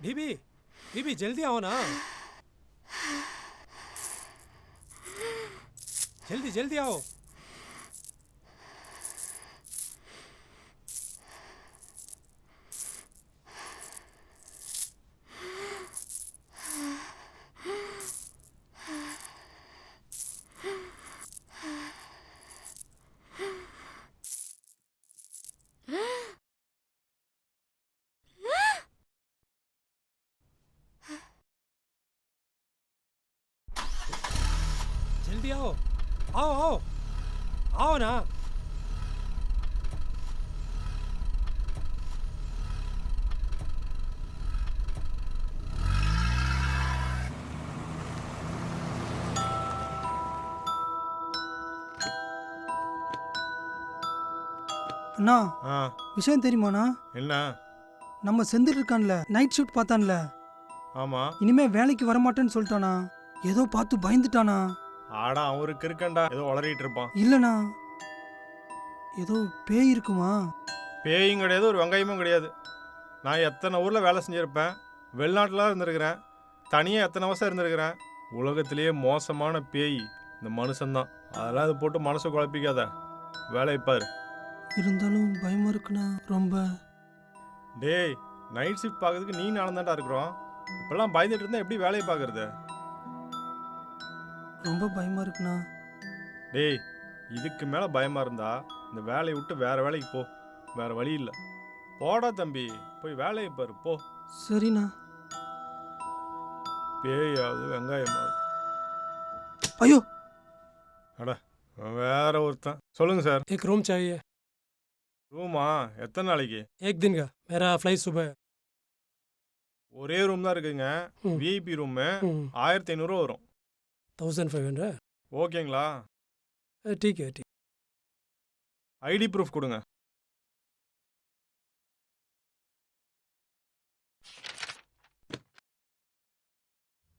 बीबी बीबी जल्दी आओ ना, जल्दी जल्दी आओ। जल्दी आओ, आओ आओ आओ ना। அண்ணா ஆ விஷயம் தெரியுமாண்ணா? என்ன? நம்ம செந்தில் இருக்கான்ல, நைட் ஷிஃப்ட் பார்த்தான்ல, ஆமாம். இனிமே வேலைக்கு வரமாட்டேன்னு சொல்லிட்டானா. ஏதோ பார்த்து பயந்துட்டானா. ஆடா அவருக்கு இருக்கண்டா, ஏதோ உளறிட்டு இருப்பான். இல்லைண்ணா, ஏதோ பேய் இருக்குமா? பேயும் கிடையாது, ஒரு வெங்காயமும் கிடையாது. நான் எத்தனை ஊரில் வேலை செஞ்சுருப்பேன், வெளிநாட்டில் இருந்திருக்கிறேன், தனியாக எத்தனை வருஷம் இருந்திருக்கிறேன். உலகத்திலேயே மோசமான பேய் இந்த மனுஷன்தான். அதெல்லாம் அதை போட்டு மனசை குழப்பிக்காத, வேலையை பாரு. இருந்தாலும் பயமா இருக்குண்ணா ரொம்ப. டேய், நைட் ஷிஃப்ட் பார்க்கறதுக்கு நீ நானும் தான்டா இருக்கிறோம். இப்பெல்லாம் பயந்துட்டு இருந்தா எப்படி வேலையை பார்க்கறது? ரொம்ப பயமா இருக்குண்ணா. டேய், இதுக்கு மேலே பயமாக இருந்தா இந்த வேலையை விட்டு வேற வேலைக்கு போ, வேற வழி இல்லை. போடா தம்பி, போய் வேலையை பாரு போ. சரிண்ணா. பேயாவது வெங்காயமாவது. ஐயோ, அட வேற ஒருத்தன். சொல்லுங்க சார். एक रूम चाहिए, ரூமா எத்தனை நாளைக்கு? एक दिन का। मेरा फ्लाइट सुबह। ஒரே ரூம் தான் இருக்குங்க, விஐபி ரூமு. 1500 வரும். 1500। ஓகேங்களா? ठीक है ठीक। ஐடி ப்ரூஃப் கொடுங்க.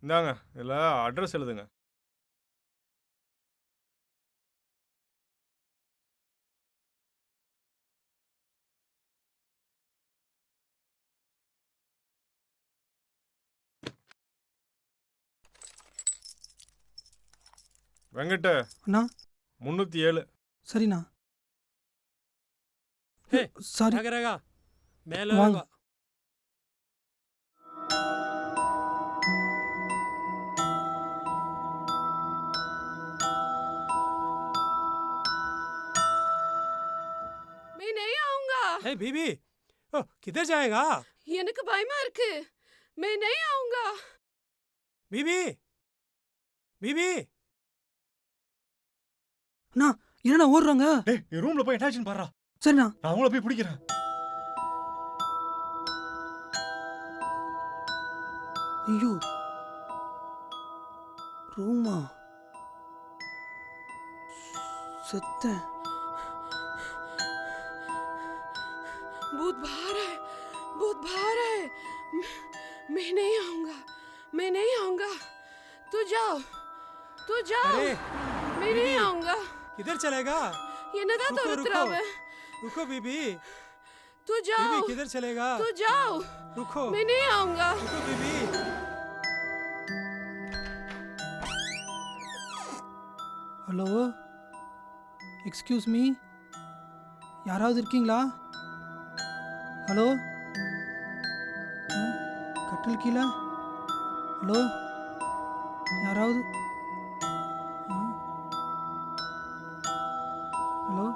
இந்தாங்க, இதில் அட்ரஸ் எழுதுங்க. வெங்கட் அண்ணா 307. சரிண்ணா. हे சாரி. क्या करेगा, मैं वांग। लूंगा। मैं नहीं आऊंगा। हे बीबी, ओ, किधर जाएगा? எனக்கு பயமா இருக்கு। मैं नहीं आऊंगा। बीबी बीबी அண்ணா என்னண்ணா ஓடுறாங்க? டேய், நீ ரூமில் போய் என்னாச்சுன்னு பாரு. சரிண்ணா. நான் அவங்கள போய் பிடிக்கிறேன். ஐயோ, ரூமா செத்தேன். भूत बाहर है, भूत बाहर है। मैं नहीं आऊंगा, मैं नहीं आऊंगा। तू जाओ, तू जाओ। अरे मैं नहीं आऊंगा। किधर चलेगा? என்னதான் रुको துரத்துறாவ? रुको बीबी, तू जाओ, बीबी किधर चलेगा? तू जाओ। रुको मैं नहीं आऊंगा। रुको बीबी। ஹலோ, எக்ஸ்கியூஸ் மீ, யாராவது இருக்கீங்களா? ஹலோ, கட்டில் கீழே. ஹலோ, யாராவது? ஹலோ,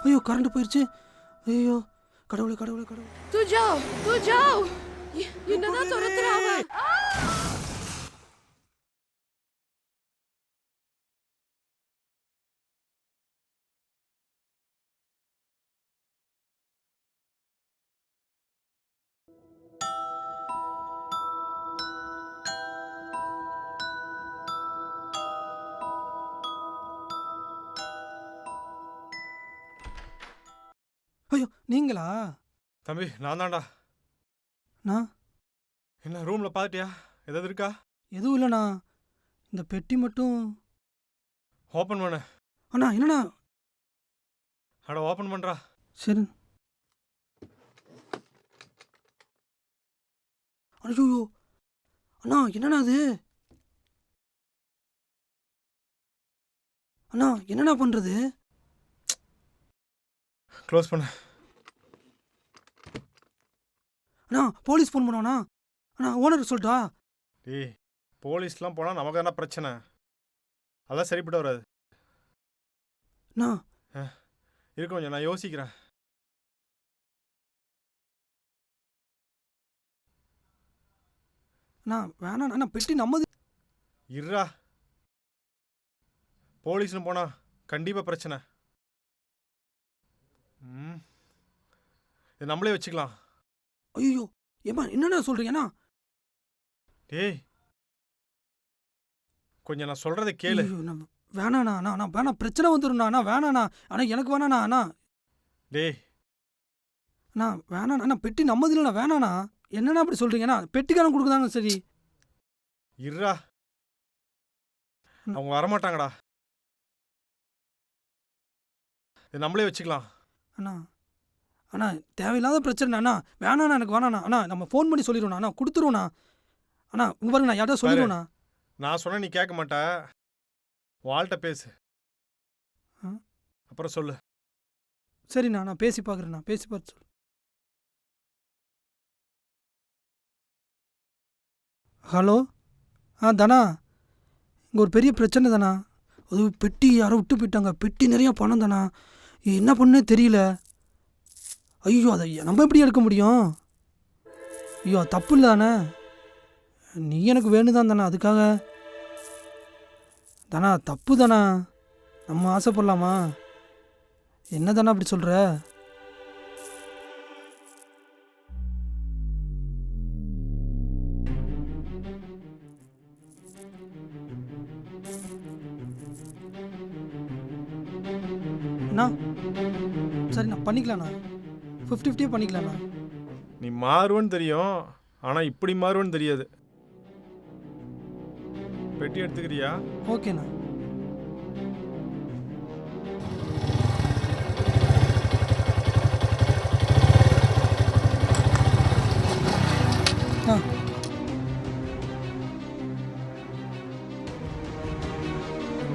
ஐயோ கரண்ட் போயிடுச்சு. ஐயோ கடவுளே கடவுளே கடவுளே. तू जाओ, तू जाओ। என்னதான் துரத்துறாவ? ஐயோ நீங்களா? தம்பி நான் தான்டா. நான் என்ன ரூமில் பார்த்துட்டியா? ஏதாவது இருக்கா? எதுவும் இல்லைண்ணா, இந்த பெட்டி மட்டும். ஓப்பன் பண்ண. அண்ணா என்னண்ணா? அட ஓப்பன் பண்ணுறா. சரி. ஐயோ அண்ணா, என்னண்ணா அது? அண்ணா என்னண்ணா பண்ணுறது? க்ளோஸ் பண்ண. அண்ணா போலீஸ் ஃபோன் பண்ணுவாண்ணா. அண்ணா ஓனர் சொல்லிட்டா? டேய், போலீஸ்லாம் போனால் நமக்கு என்ன பிரச்சனை? அதான் சரிப்பட்டு வராது. அண்ணா இருக்கு, கொஞ்சம் நான் யோசிக்கிறேன். அண்ணா வேணாண்ணா, அண்ணா பெட்டி நம்மது. இருடா, போலீஸ்னு போனா கண்டிப்பாக பிரச்சனை. இது நம்மளே வச்சுக்கலாம். ஐயோ ஏம்மா என்னண்ணா சொல்கிறீங்கண்ணா? டேய், கொஞ்சம் நான் சொல்கிறத கேளு. வேணாண்ணா, அண்ணா அண்ணா வேணாம், பிரச்சனை வந்துடும்ண்ணா. அண்ணா வேணாண்ணா, அண்ணா எனக்கு வேணாண்ணா. அண்ணா டேய் அண்ணா வேணாண்ணா, அண்ணா பெட்டி நம்மது இல்லைண்ணா, வேணாண்ணா. என்னண்ணா அப்படி சொல்கிறீங்கண்ணா? பெட்டிக்காரன் கொடுக்குதாங்க. சரி இருடா, அவங்க வரமாட்டாங்கடா. இது நம்மளே வச்சுக்கலாம். அண்ணா அண்ணா தேவையில்லாத பிரச்சனை. அண்ணா வேணாண்ணா, எனக்கு வேணாண்ணா. அண்ணா நம்ம ஃபோன் பண்ணி சொல்லிடுவோண்ணா. அண்ணா கொடுத்துருவோண்ணா. அண்ணா இங்கே பாருங்கண்ணா, யார்ட்டா சொல்லிடுவோண்ணா. நான் சொன்ன நீ கேட்க மாட்ட. வாழ்கிட்ட பேசு, அப்புறம் சொல்லு. சரிண்ணா, நான் பேசி பார்க்குறேண்ணா. பேசி பார்த்து சொல்லு. ஹலோ தனா, இங்கே ஒரு பெரிய பிரச்சனை தானா. அது பெட்டி யாரோ விட்டு போயிட்டாங்க. பெட்டி நிறையா பணம் தானா. என்ன பண்ணே தெரியல. ஐயோ அதை நம்ம எப்படி எடுக்க முடியும்? ஐயோ தப்பு இல்லை தானே. நீ எனக்கு வேணுதான் தானே, அதுக்காக தானா. தப்பு தானா, நம்ம ஆசைப்படலாமா? என்ன தானே அப்படி சொல்கிற? அண்ணா சரிண்ணா, பண்ணிக்கலாண்ணா. 50-50 பண்ணிக்கலாண்ணா. நீ மாறுவன்னு தெரியும், ஆனால் இப்படி மாறுவன்னு தெரியாது. பெட்டி எடுத்துக்கிறியா? ஓகேண்ணா.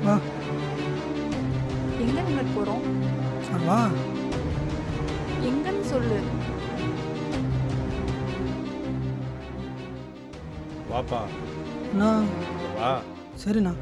வா எங்க நின்று போறோம்? வா. எங்கன்னு சொல்லு. வாப்பா. அண்ணா வா. சரிண்ணா.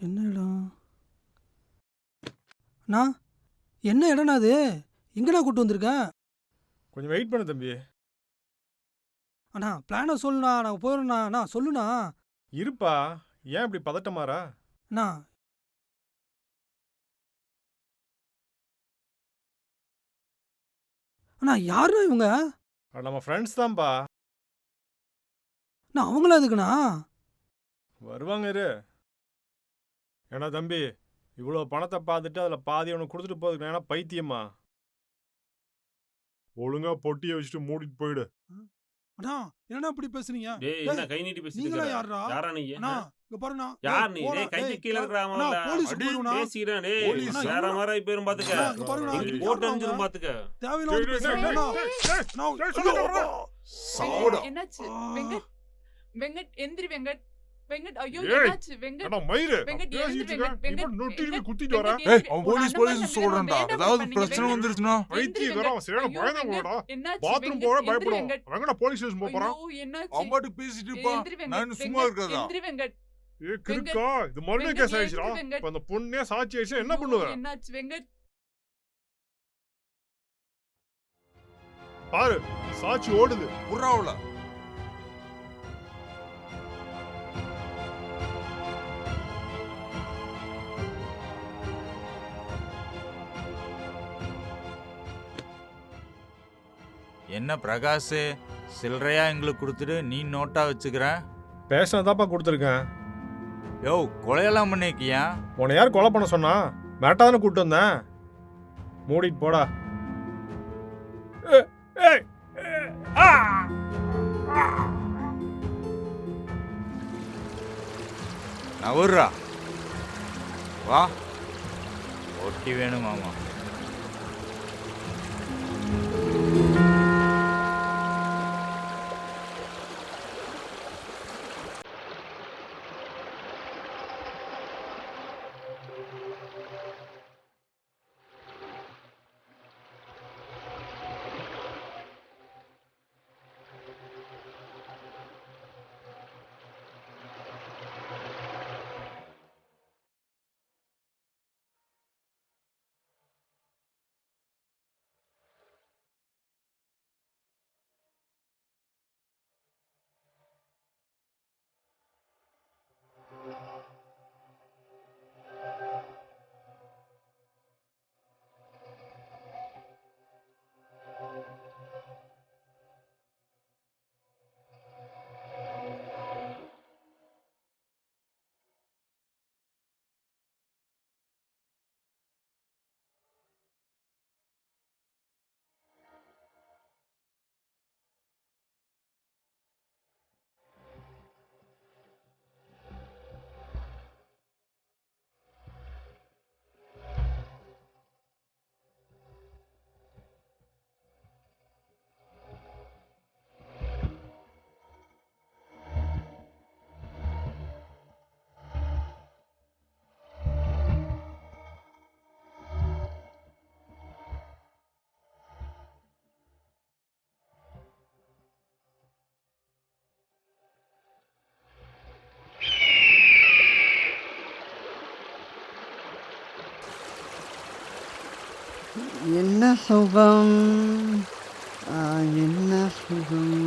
என்ன இடம் அண்ணா? என்ன இடம்ண்ணா அது? எங்கண்ணா கூட்டு வந்திருக்க? கொஞ்சம் வெயிட் பண்ணு தம்பி. அண்ணா பிளானை சொல்லுண்ணா, நாங்கள் போயிடுறோண்ணா. அண்ணா சொல்லுண்ணா. இருப்பா, ஏன் இப்படி பதட்டமாறா? அண்ணா அண்ணா யாருண்ணா இவங்க? நம்ம ஃப்ரெண்ட்ஸ் தான்ப்பா. அண்ணா அவங்களா எதுக்குண்ணா? வருவாங்க இரு. ஏன்னா தம்பி, இவ்வளோ பணத்தை பார்த்துட்டு அதில் பாதி ஒன்று கொடுத்துட்டு போதுக்கு ஏன்னா பைத்தியமா? ஒழுங்கா பொட்டியை வச்சுட்டு மூடிட்டு போயிடு. அண்ணா என்னண்ணா இப்படி பேசுறீங்க? டேய் என்ன கை நீட்டி பேசிட்டு நீங்களா இருக்க? யாரா? யாரா நீ? அண்ணா இங்க பாருண்ணா. யார் நீ? டேய் கை கீழ இருக்கறாமல. போலீஸ் போயிடுனா? பேசிறேன் டேய். போலீஸ் வேற மாதிரி போயிரும் பாத்துக்க. இங்க பாருண்ணா. இங்க போட் அடிஞ்சிரும் பாத்துக்க. தேவையில்லாம பேசுறீங்க. என்னாச்சு? வெங்கட் வெங்கட் எந்திரி வெங்கட். வெங்கட் ஐயோ ஏய், என்னாச்சு வெங்கட்? அண்ணா மயிரு, வெங்கட் பேசிட்டு எந்திரி இருக்கேன். வெங்கட். நீ வெங்கட் நொட்டிட்டு வெங்கட், குத்திட்டு வரா? வெங்கட் ஏய் எந்திரி. அவன் போலீஸ் போலீஸ் சொல்றான்டா. ஏதாவது பிரச்சனை வந்துருச்சுனா பைத்தியம் வர அவன் சரியான பயந்து போடா. என்னாச்சு? பாத்ரூம் வெங்கட், போற எந்திரி பயப்படுவான். வெங்கட். அவங்கடா போலீஸ் ஸ்டேஷன் போப் போறான். ஐயோ, என்னாச்சு? அவன் பாட்டுக்கு பேசிட்டு இருப்பான். எந்திரி வெங்கட், நான் சும்மா வெங்கட், இருக்காதா? எந்திரி வெங்கட். ஏ கிறுக்கா, இது மறுபடியும் வெங்கட், கேஸ் ஆயிடுச்சுடா. எந்திரி வெங்கட். இப்ப அந்த பொண்ணே சாட்சி ஆயிடுச்சு, என்ன ஐயோ, பண்ணுவ? என்னாச்சு வெங்கட்? பாரு, சாட்சி ஓடுது. புறாவுல என்ன பிரகாஷ், சில்லறையா எங்களுக்கு கொடுத்துட்டு நீ நோட்டா வச்சுக்கிற? பேசினதாப்பா கொடுத்துருக்கேன். யோ, கொலையெல்லாம் பண்ணிருக்கியா? உன்னை யார் கொலை பண்ண சொன்னா? மேட்டா தானே கூப்பிட்டு வந்தேன். மூடிட்டு போடா. நவுர்றா, வா. ஒட்டி வேணும் மாமா. என்ன சுகம், என்ன சுகம்.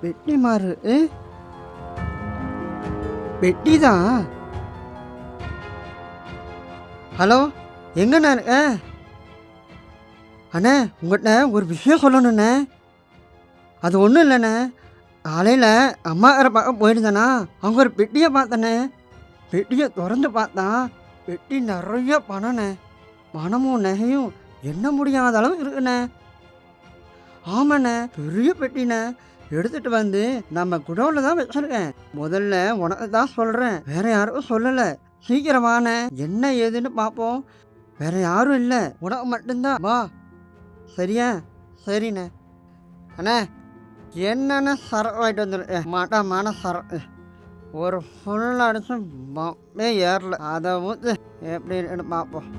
பெட்டி மாறு, பெட்டி தான். ஹலோ, எங்கண்ணா இருக்க? அண்ணே, உங்கள்கிட்ட ஒரு விஷயம் சொல்லணுண்ணே. அது ஒன்றும் இல்லைண்ணே, காலையில் அம்மா வேறு பார்க்க போயிருந்தேண்ணா, அவங்க ஒரு பெட்டியை பார்த்தேண்ணே. பெட்டியை திறந்து பார்த்தா பெட்டி நிறைய பணண்ணே. பணமும் நகையும் எண்ண முடியாத அளவு இருக்குண்ணே. ஆமாண்ணே, பெரிய பெட்டிண்ணே. எடுத்துகிட்டு வந்து நம்ம குடோவில் தான் வச்சுருக்கேன். முதல்ல உனக்கு தான் சொல்கிறேன், வேற யாருக்கும் சொல்லலை. சீக்கிரம் வாண்ணே, என்ன ஏதுன்னு பார்ப்போம். வேற யாரும் இல்லை, உனக்கு மட்டும்தான். வா. சரியா? சரிண்ணே. அண்ணே, என்னென்ன சரக்கு வாங்கிட்டு வந்துருக்கேன். மாட்டமான சரக்கு ஒரு ஃபுல் அடிச்சு பம்பே ஏறல. அதை ஊற்று எப்படின்னு பார்ப்போம்.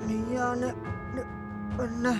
நீயான என்ன